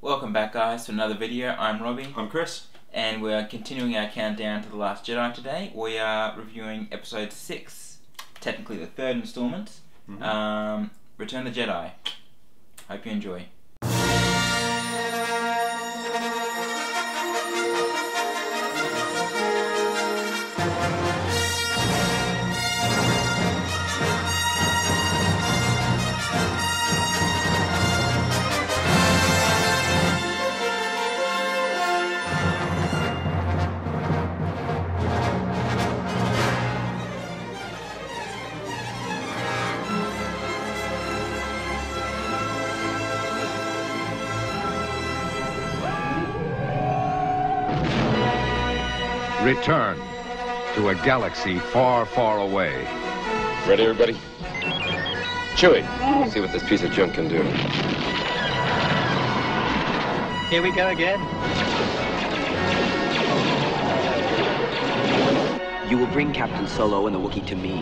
Welcome back, guys, to another video. I'm Robbie. I'm Chris. And we're continuing our countdown to The Last Jedi today. We are reviewing episode 6, technically the third installment, Return the Jedi. Hope you enjoy. Return to a galaxy far, far away. Ready, everybody? Chewie, see what this piece of junk can do. Here we go again. You will bring Captain Solo and the Wookiee to me.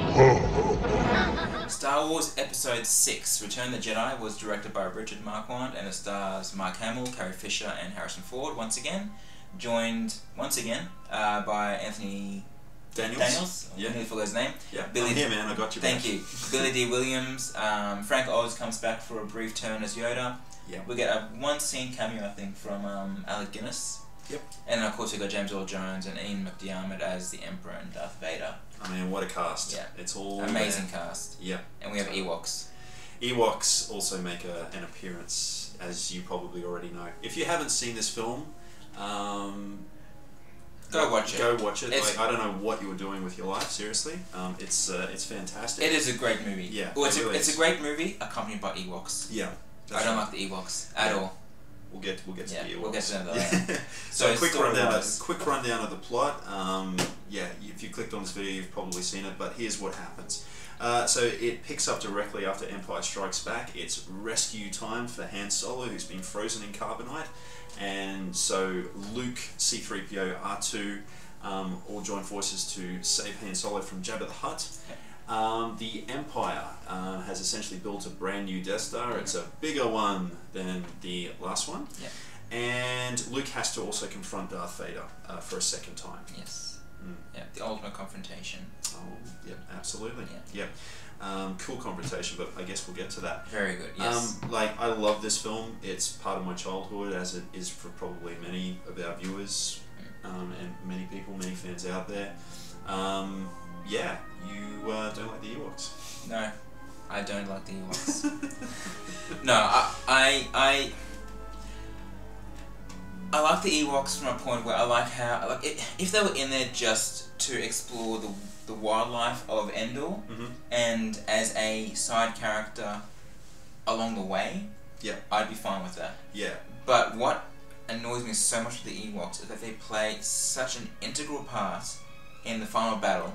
Star Wars Episode 6, Return the Jedi, was directed by Richard Marquand and it stars Mark Hamill, Carrie Fisher and Harrison Ford once again. Joined once again by Anthony Daniels. Yeah. I nearly forgot his name. Yeah, Billy I'm here, man. I got you. Thank you. Billy D. Williams. Frank Oz comes back for a brief turn as Yoda. Yeah. We get a one-scene cameo, I think, from Alec Guinness. Yep. And then, of course, we got James Earl Jones and Ian McDiarmid as the Emperor and Darth Vader. I mean, what a cast. Yeah. It's all amazing cast. Yeah. And we have Ewoks. Ewoks also make an appearance, as you probably already know. If you haven't seen this film, Go watch it. Go watch it. Like, I don't know what you were doing with your life. Seriously, it's fantastic. It is a great movie. Yeah, well, it's a great movie accompanied by Ewoks. Yeah, I don't like the Ewoks at all. We'll get to the Ewoks. We'll get to that. So a quick rundown of the plot. Yeah, if you clicked on this video, you've probably seen it. But here's what happens. So it picks up directly after Empire Strikes Back. It's rescue time for Han Solo, who's been frozen in carbonite. And so Luke, C-3PO, R2 all join forces to save Han Solo from Jabba the Hutt. The Empire has essentially built a brand new Death Star. It's a bigger one than the last one. Yeah. And Luke has to also confront Darth Vader for a second time. Yes. Yeah, the ultimate confrontation. Oh, yeah, absolutely. Yeah. Yep. Cool confrontation, but I guess we'll get to that. Very good, yes. Like, I love this film. It's part of my childhood, as it is for probably many of our viewers, and many people, many fans out there. Yeah, you don't like the Ewoks. No, I don't like the Ewoks. No, I like the Ewoks from a point where I like how, like, if they were in there just to explore the wildlife of Endor, and as a side character along the way, yeah, I'd be fine with that. Yeah. But what annoys me so much with the Ewoks is that they play such an integral part in the final battle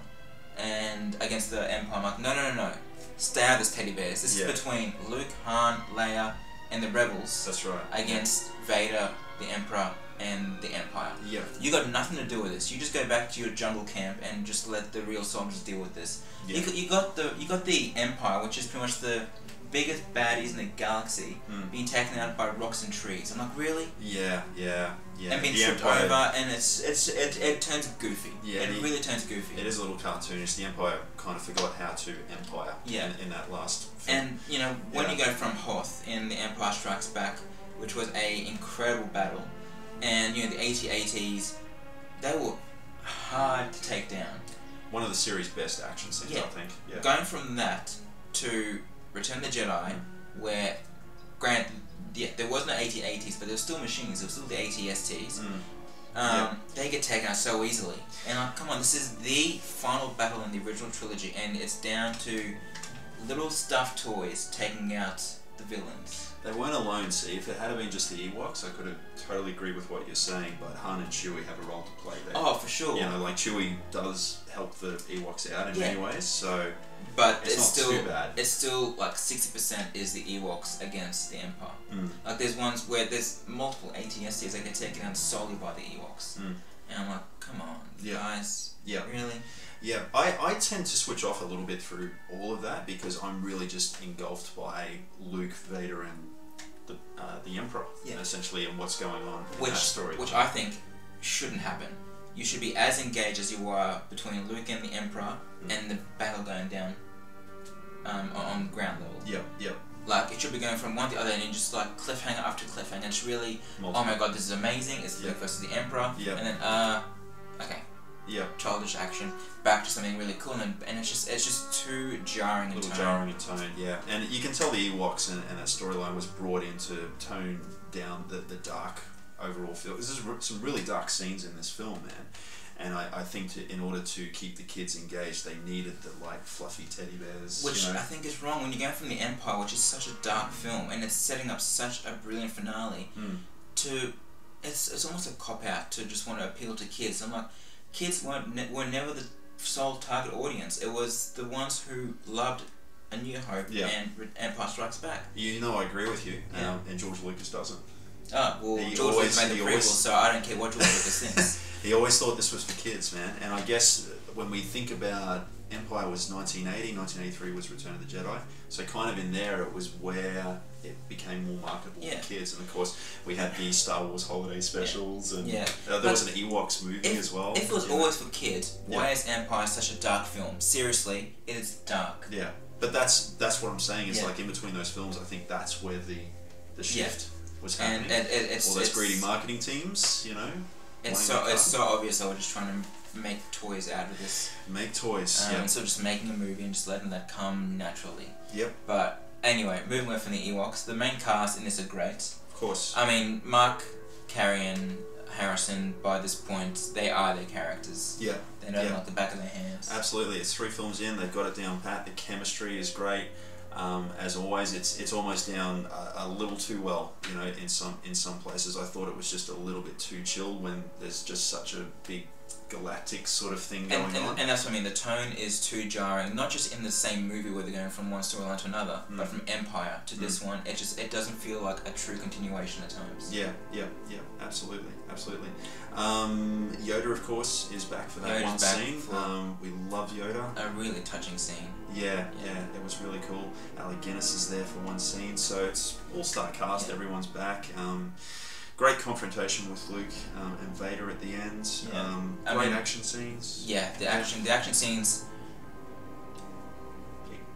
and against the Empire. I'm like, no. Stay out of this, teddy bears. This is between Luke, Han, Leia, and the Rebels. That's right. Against Vader, the Emperor, and the Empire. Yeah. You got nothing to do with this. You just go back to your jungle camp and just let the real soldiers deal with this. Yeah. You got the Empire, which is pretty much the biggest baddies in the galaxy, being taken out by rocks and trees. I'm like, really? Yeah. And being tripped over, and it turns goofy. Yeah. It really turns goofy. It is a little cartoonish. The Empire kind of forgot how to empire. Yeah. In that last film. And when you go from Hoth in The Empire Strikes Back, which was a incredible battle, and the AT-ATs, they were hard to take down. One of the series' best action scenes, I think. Yeah. Going from that to Return the Jedi, where, granted, there was no AT-ATs, but there were still machines. There were still the AT-STs. They get taken out so easily. And like, come on, this is the final battle in the original trilogy, and it's down to little stuffed toys taking out the villains. They weren't alone, see. If it had been just the Ewoks, I could have totally agreed with what you're saying, but Han and Chewie have a role to play there. Oh, for sure. Like Chewie does help the Ewoks out in many ways, so but it's not still too bad. It's still like 60% is the Ewoks against the Empire. Like there's ones where there's multiple AT-STs that get taken out solely by the Ewoks. And I'm like, come on, guys. Yeah. Really? Yeah, I tend to switch off a little bit through all of that because I'm really just engulfed by Luke, Vader, and the Emperor, essentially, and what's going on in that story. Which I think shouldn't happen. You should be as engaged as you are between Luke and the Emperor and the battle going down on ground level. Yep. Like, it should be going from one to the other, and just like cliffhanger after cliffhanger. It's really, oh my god, this is amazing. It's Luke versus the Emperor, and then okay. Childish action, back to something really cool, and it's just too jarring in tone. Jarring in tone, and you can tell the Ewoks and that storyline was brought in to tone down the dark overall feel. There's some really dark scenes in this film, man, and I think in order to keep the kids engaged, they needed the light, fluffy teddy bears. Which I think is wrong when you go from the Empire, which is such a dark film, and it's setting up such a brilliant finale, to it's almost a cop out to just want to appeal to kids. I'm like, kids were never the sole target audience. It was the ones who loved A New Hope and Empire Strikes Back. You know, I agree with you, and George Lucas doesn't. Oh, well, George Lucas made the prequel, so I don't care what George Lucas thinks. He always thought this was for kids, man. And I guess when we think about Empire was 1980, 1983 was Return of the Jedi. So kind of in there, it was where it became more marketable for kids. And of course, we had the Star Wars holiday specials, and there was an Ewoks movie as well. If it was always for kids, why is Empire such a dark film? Seriously, it is dark. Yeah, but that's what I'm saying is like in between those films, I think that's where the shift was happening. And all those greedy marketing teams, you know. It's so obvious. I was just trying to make toys out of this. Make toys. So just making a movie and just letting that come naturally. Yep. But anyway, moving away from the Ewoks, the main cast in this are great. Of course. I mean, Mark, Carrion, Harrison, by this point, they are their characters. Yeah. They know them like the back of their hands. Absolutely. It's 3 films in. They've got it down pat. The chemistry is great. As always, it's almost down a little too well. You know, in some places, I thought it was just a little bit too chilled when there's just such a big galactic sort of thing going on. And that's what I mean. The tone is too jarring. Not just in the same movie where they're going from one storyline to another, but from Empire to this one. It doesn't feel like a true continuation at times. Yeah. Absolutely. Yoda, of course, is back for that one scene. We love Yoda. A really touching scene. Yeah, it was really cool. Alec Guinness is there for one scene, so it's all-star cast. Everyone's back. Great confrontation with Luke and Vader at the end. Great action scenes. Yeah, the action scenes.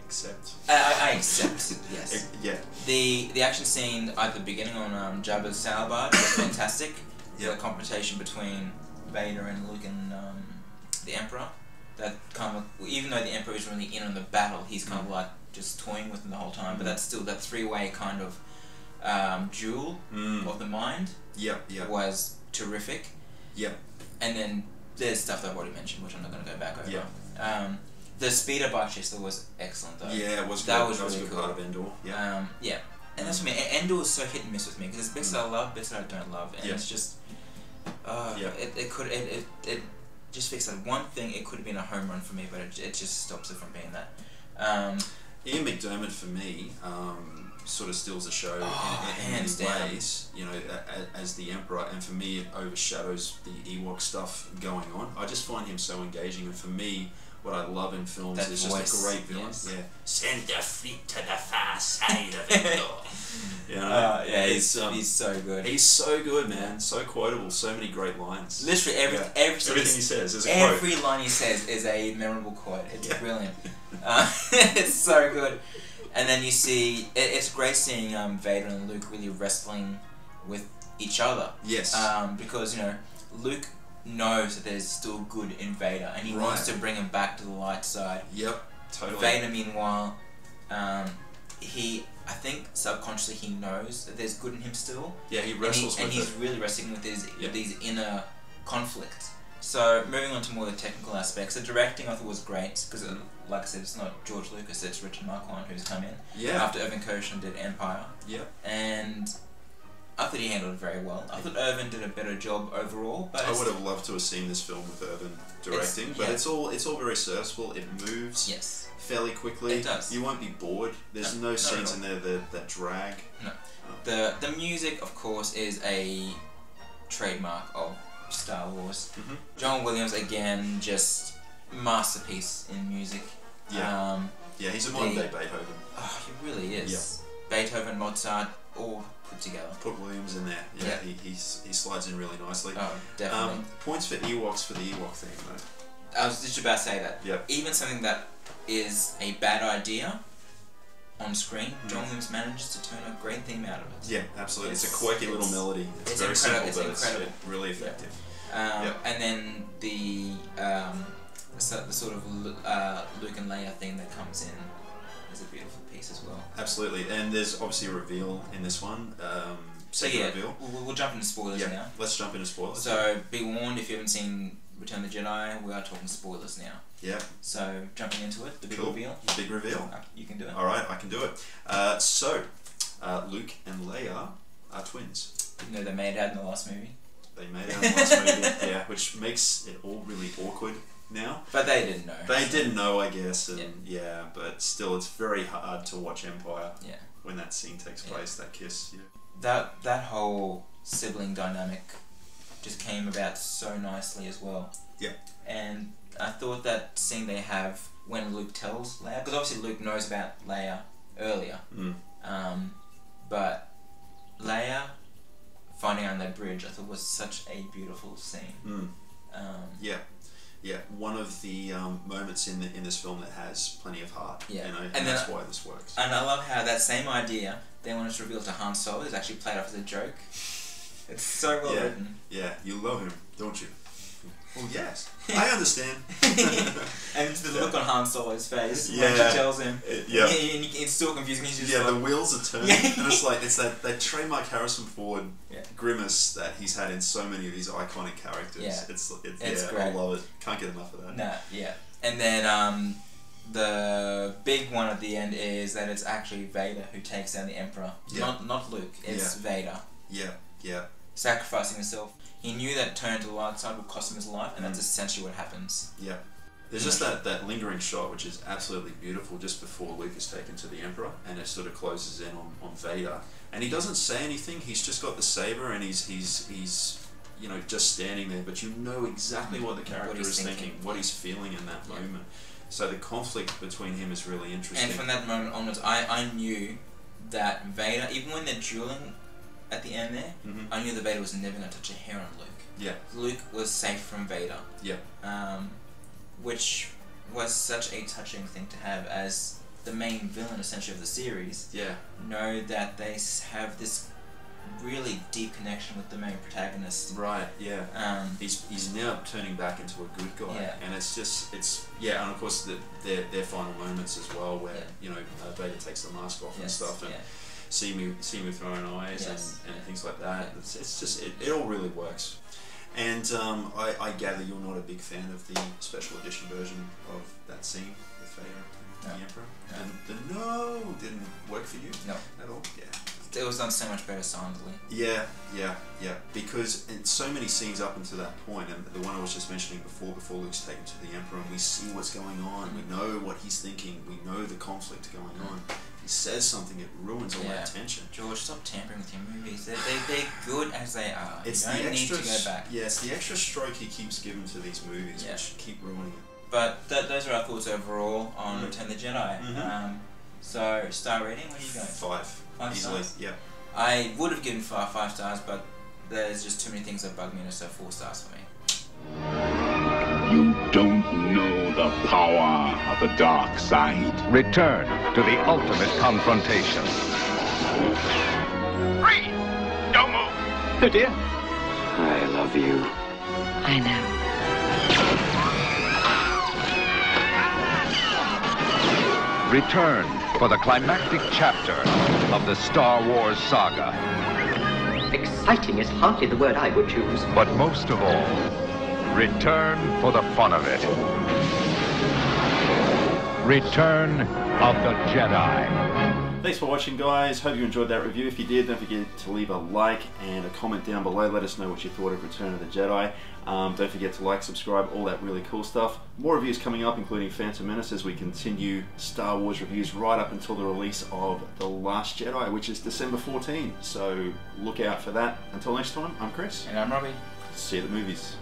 Accept. I accept. Yes. Yeah. The action scene at the beginning on Jabba's Salabard was fantastic. The confrontation between Vader and Luke and the Emperor. That kind of, even though the Emperor isn't really in on the battle, he's kind of like just toying with him the whole time. But that's still that 3-way kind of duel of the mind. Was terrific. And then there's stuff that I've already mentioned, which I'm not going to go back over. The speeder bike chase was excellent though. Yeah, it was. That was really a good cool. Part of Endor. And that's what I mean. Endor is so hit and miss with me because there's bits that I love, bits that I don't love, and it's just. It just fixed that one thing. It could have been a home run for me, but it just stops it from being that. Ian McDiarmid for me sort of steals the show in many ways, you know, as the Emperor, and for me it overshadows the Ewok stuff going on. I just find him so engaging, and for me, what I love in films is just a great villain. Send the fleet to the far side of it. He's so good. He's so good, man. So quotable. So many great lines. Literally everything he says is a quote. Every line he says is a memorable quote. It's brilliant. It's so good. And then you see, it's great seeing Vader and Luke really wrestling with each other. Yes. Because, you know, Luke knows that there's still good in Vader, and he wants to bring him back to the light side. Yep, totally. Vader, meanwhile, I think subconsciously he knows that there's good in him still. Yeah, he wrestles with it. And he's really wrestling with these inner conflicts. So, moving on to more the technical aspects, the directing I thought was great, because like I said, it's not George Lucas, it's Richard Marquand who's come in. After Irvin Kershner did Empire. And I thought he handled it very well. I thought Irvin did a better job overall. But I would have loved to have seen this film with Irvin directing, but it's all very serviceable. It moves fairly quickly. It does. You won't be bored. There's no scenes in there that drag. No. The music, of course, is a trademark of Star Wars. John Williams, again, just masterpiece in music. He's a modern day Beethoven. Oh, he really is. Beethoven, Mozart, all put together. Put Williams in there. Yeah, he slides in really nicely. Oh, definitely. Points for Ewoks for the Ewok theme, though. I was just about to say that. Yep. Even something that is a bad idea on screen, John Williams manages to turn a great theme out of it. Yeah, absolutely. It's a quirky little melody. It's very simple, but it's really effective. And then the sort of Luke and Leia theme that comes in is a beautiful piece as well. Absolutely, and there's obviously a reveal in this one. So reveal. We'll jump into spoilers now. Let's jump into spoilers. So be warned, if you haven't seen Return of the Jedi, we are talking spoilers now. Yeah. So jumping into it, the big reveal. Big reveal. You can do it. All right, I can do it. Luke and Leia are twins. Even though they made out in the last movie. They made out in the last movie, yeah, which makes it all really awkward now. But they didn't know. They didn't know, I guess, and but still, it's very hard to watch Empire. Yeah. When that scene takes place, that kiss. Yeah. That whole sibling dynamic just came about so nicely as well. Yeah. And I thought that scene they have when Luke tells Leia, because obviously Luke knows about Leia earlier, but Leia finding out on that bridge, I thought was such a beautiful scene. Yeah, one of the moments in this film that has plenty of heart. Yeah, and that's why this works. And I love how that same idea they wanted to reveal to Han Solo is actually played off as a joke. It's so well written. Yeah, you love him, don't you? Well, yes, I understand. And the look on Han Solo's face when she tells him, it's still confusing. He's just the wheels are turning, and it's that trademark Harrison Ford grimace that he's had in so many of these iconic characters. Yeah. It's great. I love it. Can't get enough of that. Nah, yeah. And then the big one at the end is that it's actually Vader who takes down the Emperor, not Luke. It's Vader. Yeah. Sacrificing himself. He knew that turn to the light side would cost him his life, and that's essentially what happens. Yeah. There's just that lingering shot, which is absolutely beautiful, just before Luke is taken to the Emperor, and it sort of closes in on Vader. And he doesn't say anything, he's just got the saber, and he's just standing there, but you know exactly what the character is thinking, what he's feeling in that moment. So the conflict between him is really interesting. And from that moment onwards, I knew that Vader, even when they're dueling at the end there, I knew that Vader was never going to touch a hair on Luke. Yeah. Luke was safe from Vader. Yeah. Which was such a touching thing to have as the main villain, essentially, of the series. Yeah. Know that they have this really deep connection with the main protagonist. Right. Yeah. He's now turning back into a good guy. Yeah. And and of course their final moments as well, where Vader takes the mask off and stuff, and see me with your own eyes and things like that. Yeah. It's just it all really works. And I gather you're not a big fan of the special edition version of that scene with Vader and the Emperor. No, didn't work for you. No, at all. Yeah. It was done so much better silently. Yeah. Because in so many scenes up until that point, and the one I was just mentioning before Luke's taken to the Emperor, and we see what's going on, we know what he's thinking, we know the conflict going on. If he says something, it ruins all that tension. George, stop tampering with your movies. They're good as they are. It's you don't need to go back. Yeah, it's the extra stroke he keeps giving to these movies, which keep ruining it. But those are our thoughts overall on Return of the Jedi. So, star rating, what are you going? 5. Easily, stars? Yeah. I would have given 5 stars, but there's just too many things that bug me, so 4 stars for me. You don't know the power of the dark side. Return to the ultimate confrontation. Freeze! Don't move! Oh dear. I love you. I know. Return for the climactic chapter of the Star Wars saga. Exciting is hardly the word I would choose. But most of all, return for the fun of it. Return of the Jedi. Thanks for watching, guys. Hope you enjoyed that review. If you did, don't forget to leave a like and a comment down below. Let us know what you thought of Return of the Jedi. Don't forget to like, subscribe, all that really cool stuff. More reviews coming up, including Phantom Menace, as we continue Star Wars reviews right up until the release of The Last Jedi, which is December 14. So look out for that. Until next time, I'm Chris. And I'm Robbie. See you at the movies.